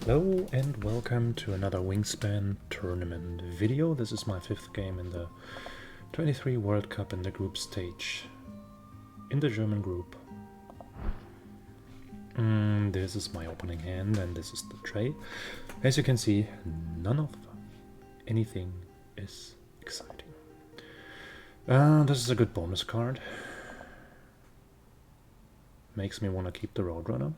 Hello and welcome to another Wingspan tournament video. This is my 5th game in the 23 World Cup in the group stage in the German group. This is my opening hand and this is the tray. As you can see, none of anything is exciting. This is a good bonus card. Makes me want to keep the Roadrunner.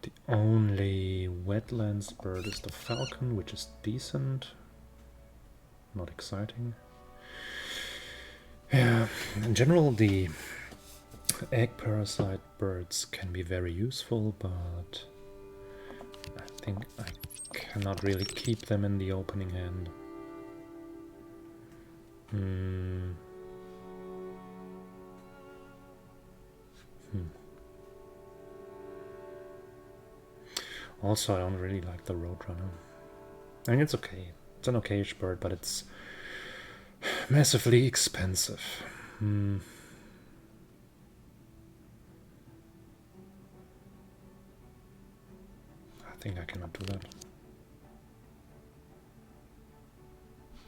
The only wetlands bird is the falcon, which is decent. Not exciting. Yeah, in general the egg parasite birds can be very useful, but I think I cannot really keep them in the opening hand. Also, I don't really like the Roadrunner. I mean, it's okay. It's an okayish bird, but it's massively expensive. I think I cannot do that.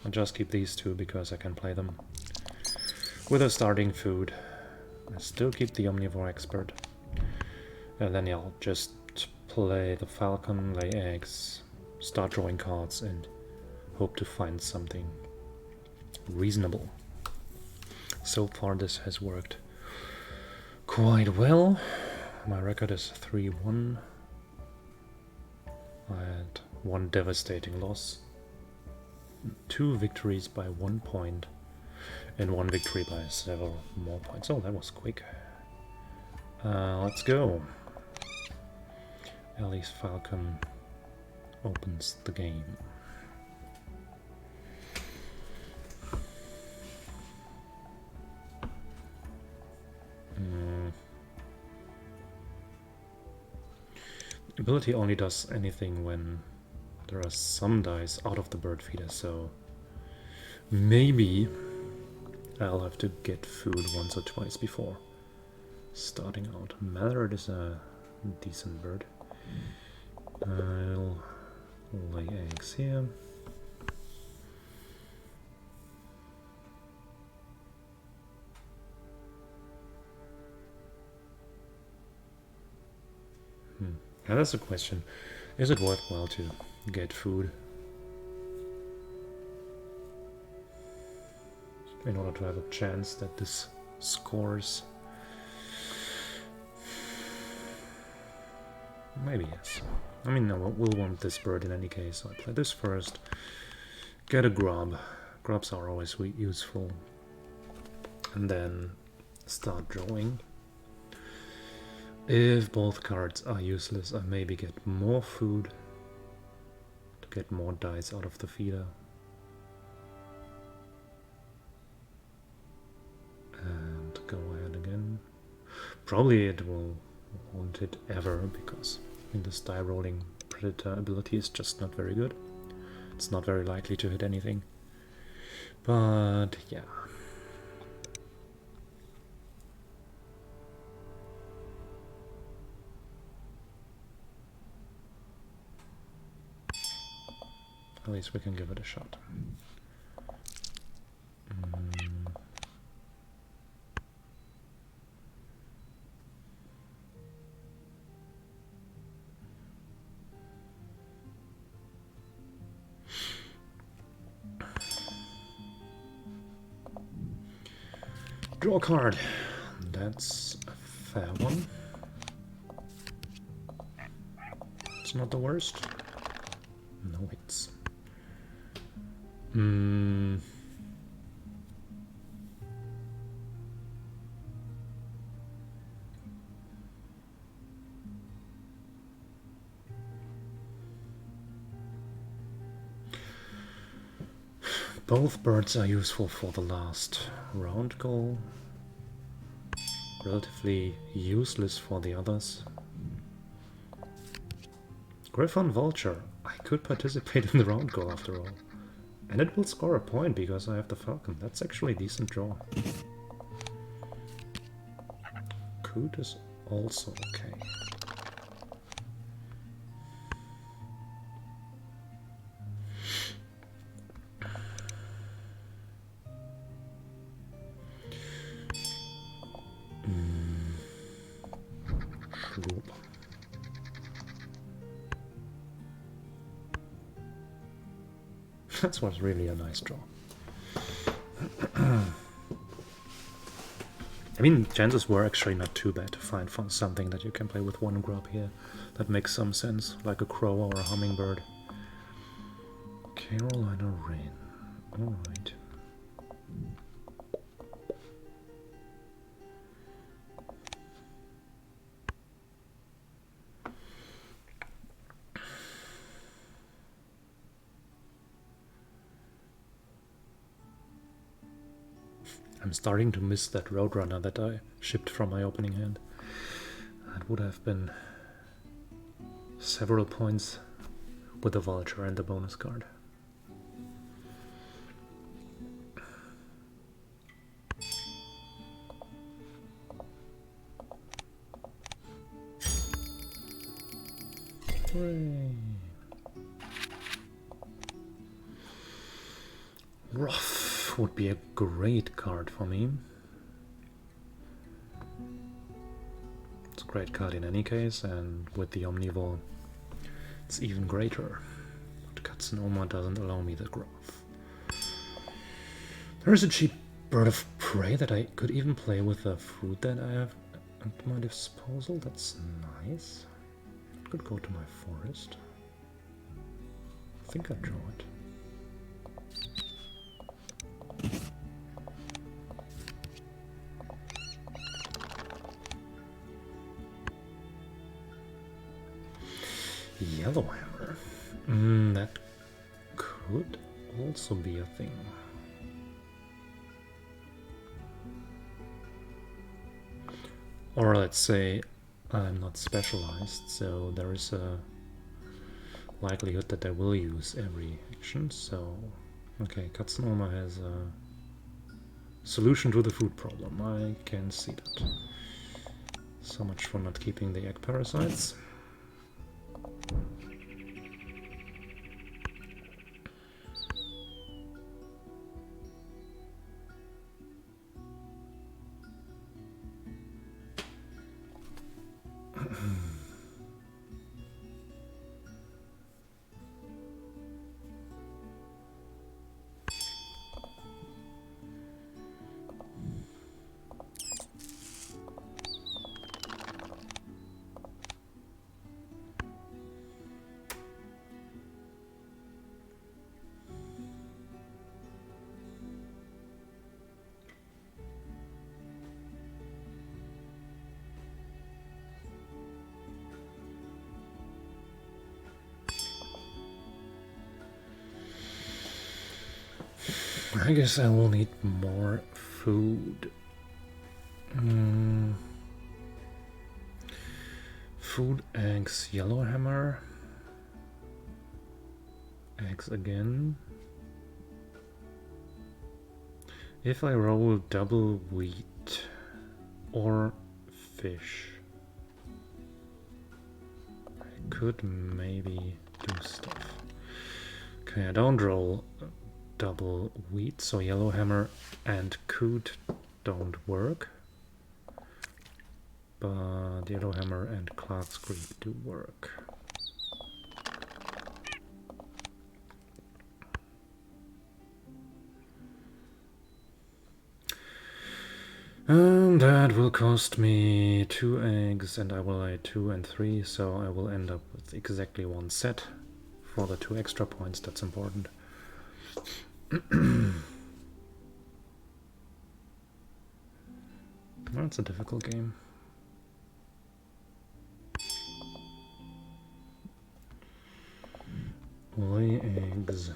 I'll just keep these two because I can play them with a starting food. I still keep the Omnivore Expert. And then I'll just play the falcon, lay eggs, start drawing cards, and hope to find something reasonable. So far this has worked quite well. My record is 3-1. I had one devastating loss, 2 victories by 1 point, and 1 victory by several more points. Oh, that was quick. Let's go. Ellie's falcon opens the game. Ability only does anything when there are some dice out of the bird feeder, so maybe I'll have to get food once or twice before starting out. Mallard is a decent bird. I'll lay eggs here. Now that's the question. Is it worthwhile to get food in order to have a chance that this scores? Maybe yes. I mean, no, we'll want this bird in any case, so I play this first. Get a grub. Grubs are always useful. And then start drawing. If both cards are useless, I maybe get more food to get more dice out of the feeder. And go ahead again. Probably it won't hit ever, because in this die rolling predator ability is just not very good. It's not very likely to hit anything. But yeah. At least we can give it a shot. Draw a card. That's a fair one. It's not the worst. No hits. Both birds are useful for the last round goal. Relatively useless for the others. Griffon Vulture. I could participate in the round goal after all. And it will score a point because I have the falcon. That's actually a decent draw. Coot is also okay. Schlup. That was really a nice draw. I mean, chances were actually not too bad to find something that you can play with one grub here. That makes some sense, like a crow or a hummingbird. Carolina Wren. Alright. I'm starting to miss that Roadrunner that I shipped from my opening hand. That would have been several points with the Vulture and the bonus card. Hooray. Rough would be a great card for me. It's a great card in any case, and with the Omnivore it's even greater. But Katsunoma doesn't allow me the growth. There is a cheap bird of prey that I could even play with the food that I have at my disposal. That's nice. I could go to my forest. I think I draw it. Yellowhammer. That could also be a thing. Or let's say I'm not specialized, so there is a likelihood that I will use every action. So, okay, Katsunoma has a solution to the food problem. I can see that. So much for not keeping the egg parasites. I guess I will need more food. Food, eggs, Yellowhammer. Eggs again. If I roll double wheat or fish, I could maybe do stuff. Okay, I don't roll double wheat, so Yellowhammer and Coot don't work, but Yellowhammer and Clark's Creek do work. And that will cost me 2 eggs, and I will lay 2 and 3, so I will end up with exactly 1 set for the 2 extra points. That's important. That's a difficult game. Lay eggs.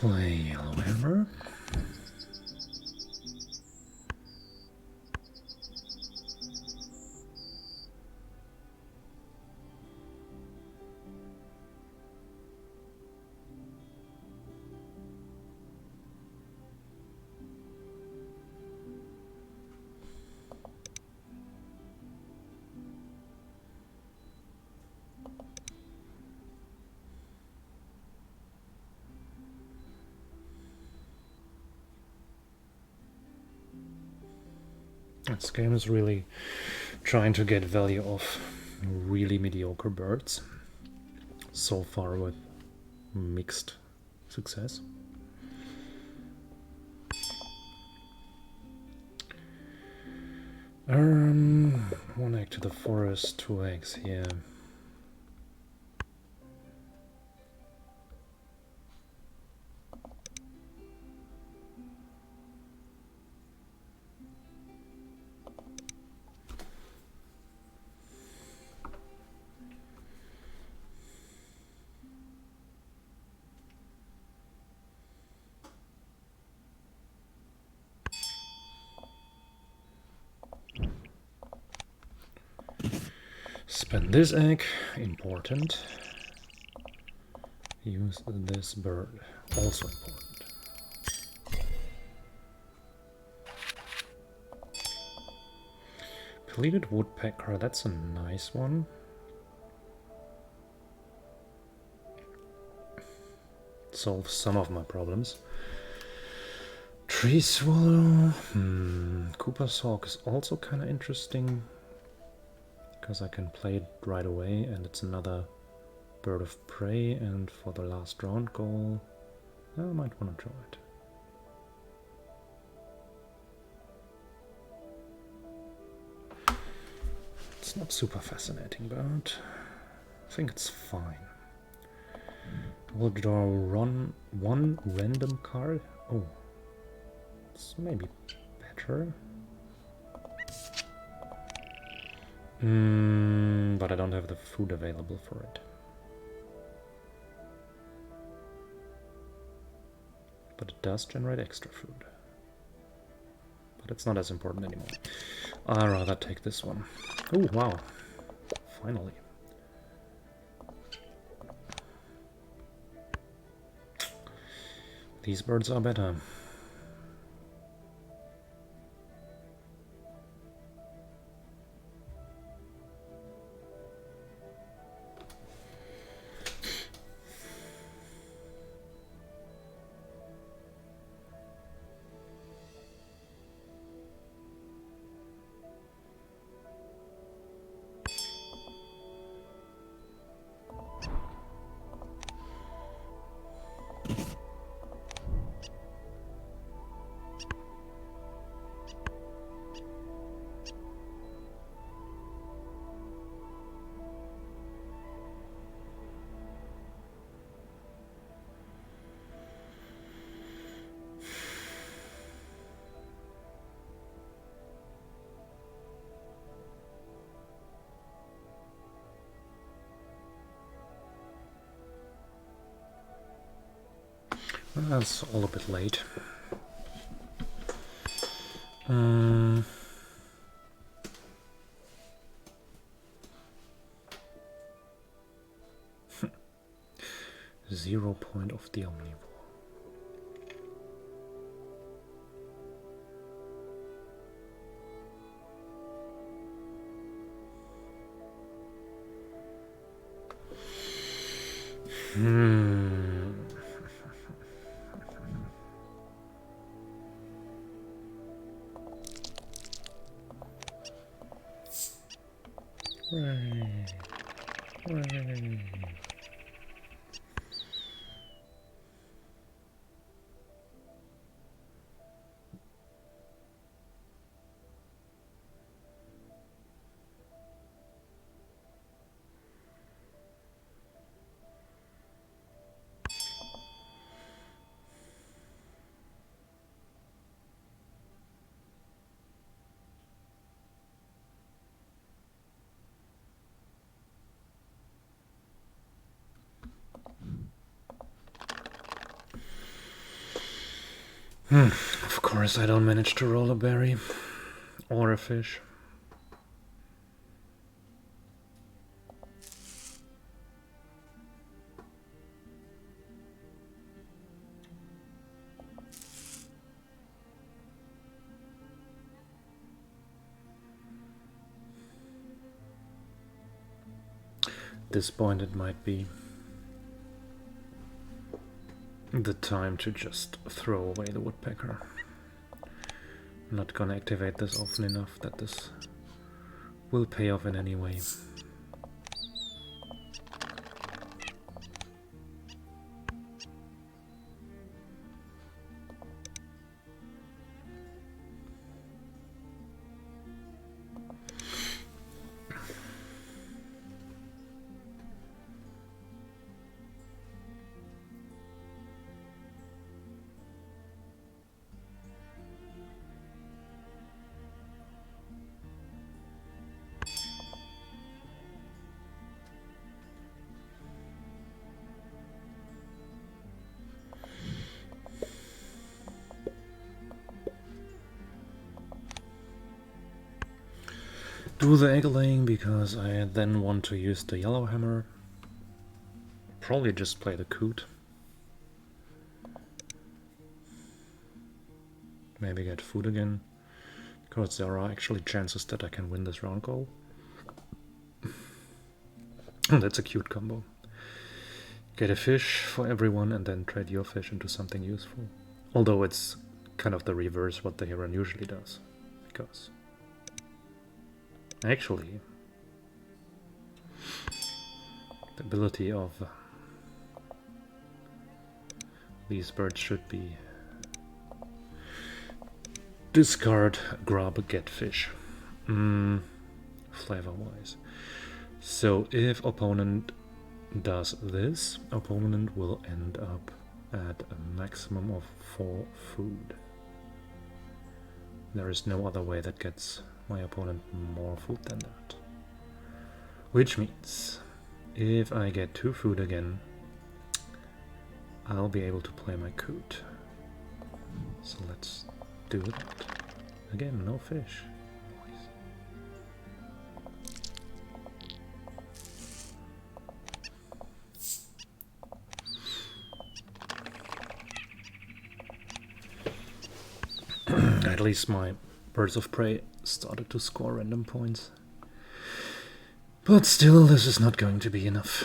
play yellow hammer. This game is really trying to get value of really mediocre birds. So far with mixed success. One egg to the forest, 2 eggs here. Spend this egg, important. Use this bird, also important. Pleated woodpecker, that's a nice one. Solves some of my problems. Tree swallow. Cooper's hawk is also kind of interesting. Because I can play it right away and it's another bird of prey, and for the last round goal I might want to draw it. It's not super fascinating, but I think it's fine. We'll draw one random card. Oh, it's maybe better. But I don't have the food available for it. But it does generate extra food. But it's not as important anymore. I'd rather take this one. Oh, wow. Finally. These birds are better. That's all a bit late. 0 point of the omnivore. Of course I don't manage to roll a berry or a fish. At this point it might be the time to just throw away the woodpecker. I'm not gonna activate this often enough that this will pay off in any way. Do the egg laying because I then want to use the yellow hammer. Probably just play the coot. Maybe get food again, because there are actually chances that I can win this round goal. That's a cute combo. Get a fish for everyone and then trade your fish into something useful. Although it's kind of the reverse what the Heron usually does, because actually the ability of these birds should be discard, grab, get fish. Flavor wise. So if opponent does this, opponent will end up at a maximum of 4 food. There is no other way that gets my opponent more food than that. Which means if I get 2 food again, I'll be able to play my coot. So let's do it. Again, no fish. At least my birds of prey started to score random points. But still, this is not going to be enough.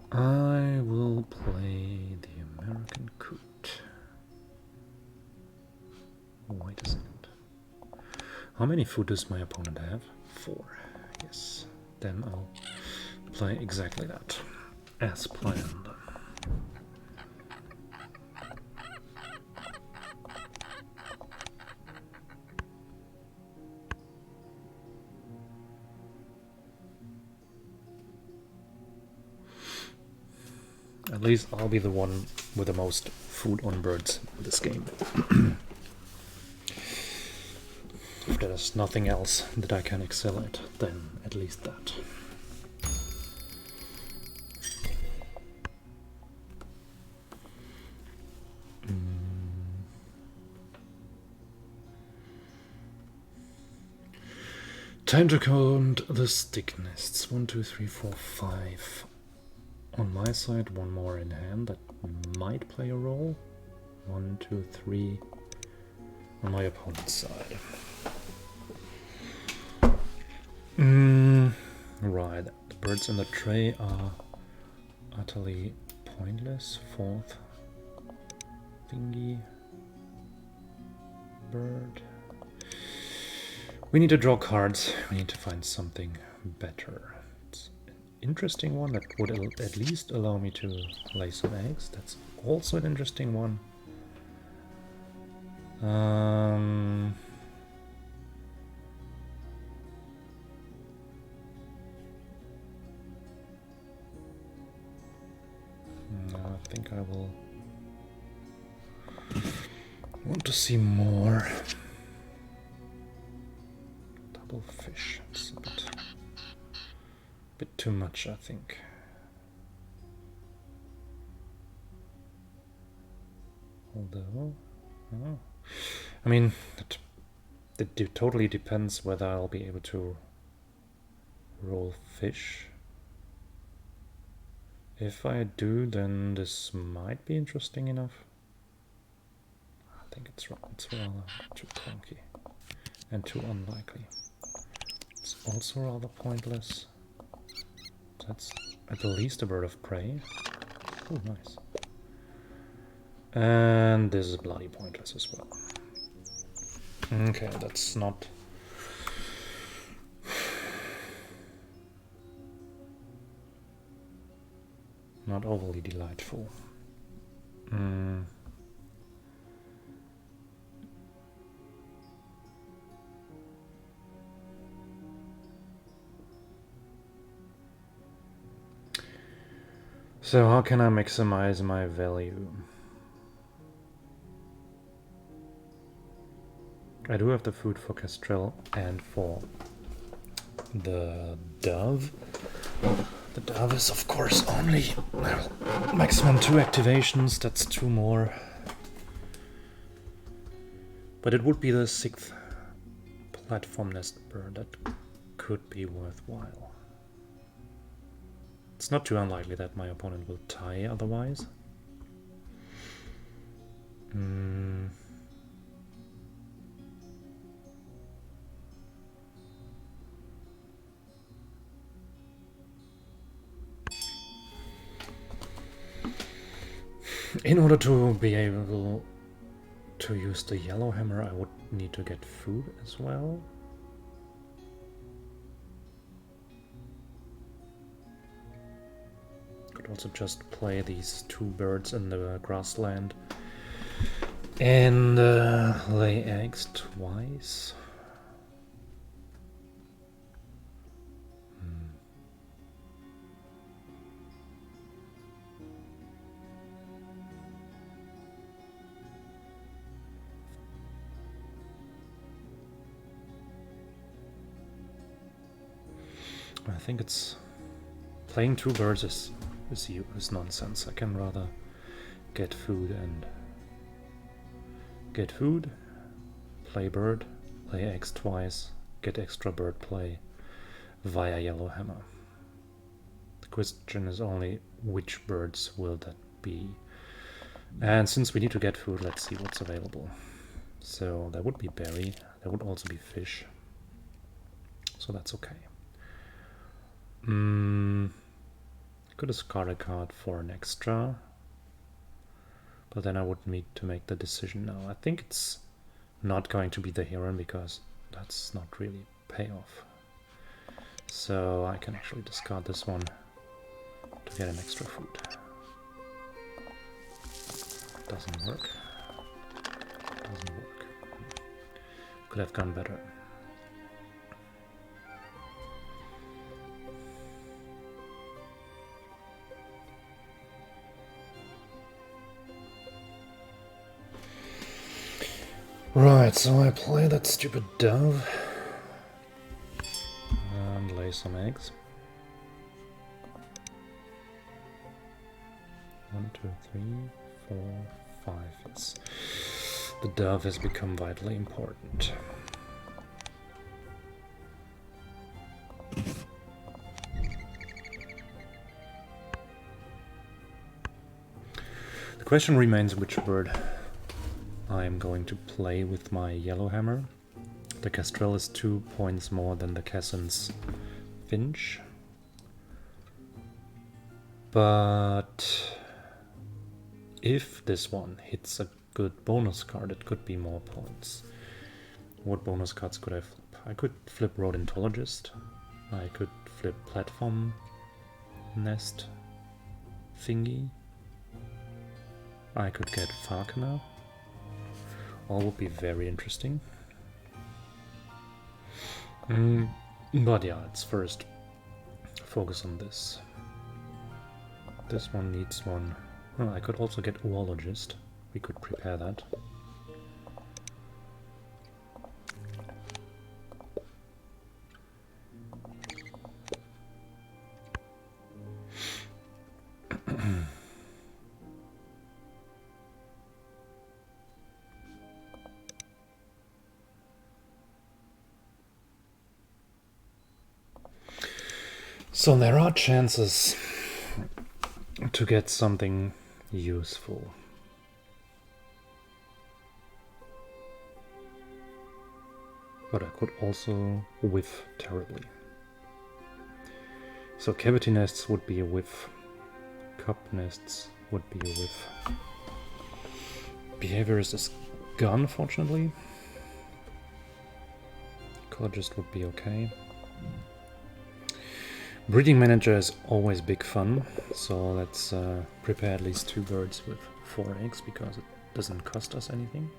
I will play the American coot. Wait a second. How many food does my opponent have? 4. Yes. Then I'll play exactly that. As planned. At least I'll be the one with the most food on birds in this game. If there's nothing else that I can excel at, then at least that. Time to count the stick nests. 1, 2, 3, 4, 5. On my side, 1 more in hand that might play a role. 1, 2, 3 on my opponent's side. Right, the birds in the tray are utterly pointless. 4th thingy bird. We need to draw cards. We need to find something better. It's interesting one that would at least allow me to lay some eggs. That's also an interesting one. No, I think I will want to see more. Double fish. It's a bit too much, I think. Although, oh. I mean, it totally depends whether I'll be able to roll fish. If I do, then this might be interesting enough. I think it's rather too clunky and too unlikely. It's also rather pointless. That's at the least a bird of prey. Oh, nice. And this is bloody pointless as well. Okay, that's not... not overly delightful. So how can I maximize my value? I do have the food for Kestrel and for the dove. The dove is of course only maximum 2 activations, that's 2 more. But it would be the 6th platform nest bird that could be worthwhile. It's not too unlikely that my opponent will tie otherwise. In order to be able to use the yellow hammer, I would need to get food as well. Could also just play these 2 birds in the grassland and lay eggs twice. I think it's playing 2 birds is nonsense. I can rather get food and get food, play bird, lay eggs twice, get extra bird play via yellow hammer. The question is only which birds will that be. And since we need to get food, let's see what's available. So there would be berry, there would also be fish. So that's okay. Could discard a card for an extra, but then I would need to make the decision now. I think it's not going to be the Heron because that's not really payoff. So I can actually discard this one to get an extra food. Doesn't work. Doesn't work. Could have gone better. Right, so I play that stupid dove and lay some eggs. 1, 2, 3, 4, 5. Yes. The dove has become vitally important. The question remains which bird I am going to play with my yellow hammer. The Kestrel is 2 points more than the Cassin's Finch. But if this one hits a good bonus card, it could be more points. What bonus cards could I flip? I could flip Rodentologist. I could flip Platform nest thingy. I could get Falconer. All would be very interesting. But yeah, let's first focus on this. This one needs one. Oh, I could also get Oologist. We could prepare that. So there are chances to get something useful. But I could also whiff terribly. So cavity nests would be a whiff. Cup nests would be a whiff. Behaviorist is gone, fortunately. Ecologist would be okay. Breeding manager is always big fun, so let's prepare at least 2 birds with 4 eggs because it doesn't cost us anything.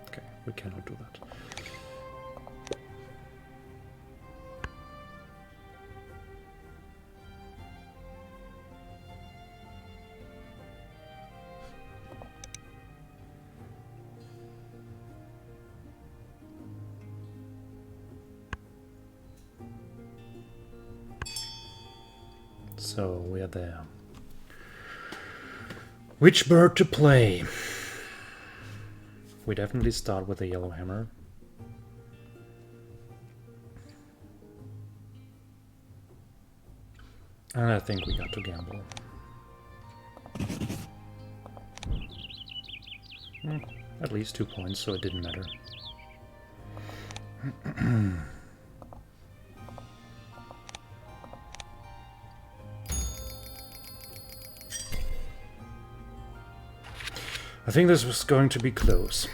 Okay, we cannot do that. So we are there. Which bird to play? We definitely start with the yellow hammer. And I think we got to gamble. At least 2 points, so it didn't matter. I think this was going to be close.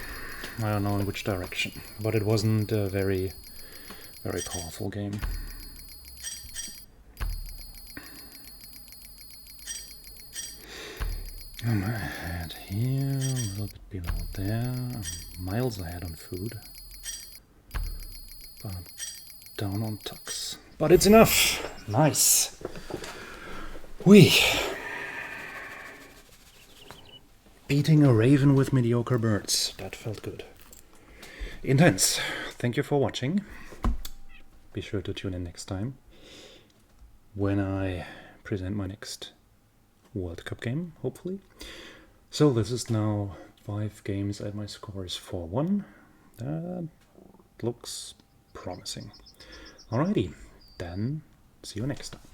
I don't know in which direction, but it wasn't a very powerful game. I'm ahead here, a little bit below there. I'm miles ahead on food, but I'm down on tucks. But it's enough! Nice! Whee! Beating a raven with mediocre birds. That felt good. Intense. Thank you for watching. Be sure to tune in next time when I present my next World Cup game, hopefully. So this is now 5 games and my score is 4-1. That looks promising. Alrighty, then see you next time.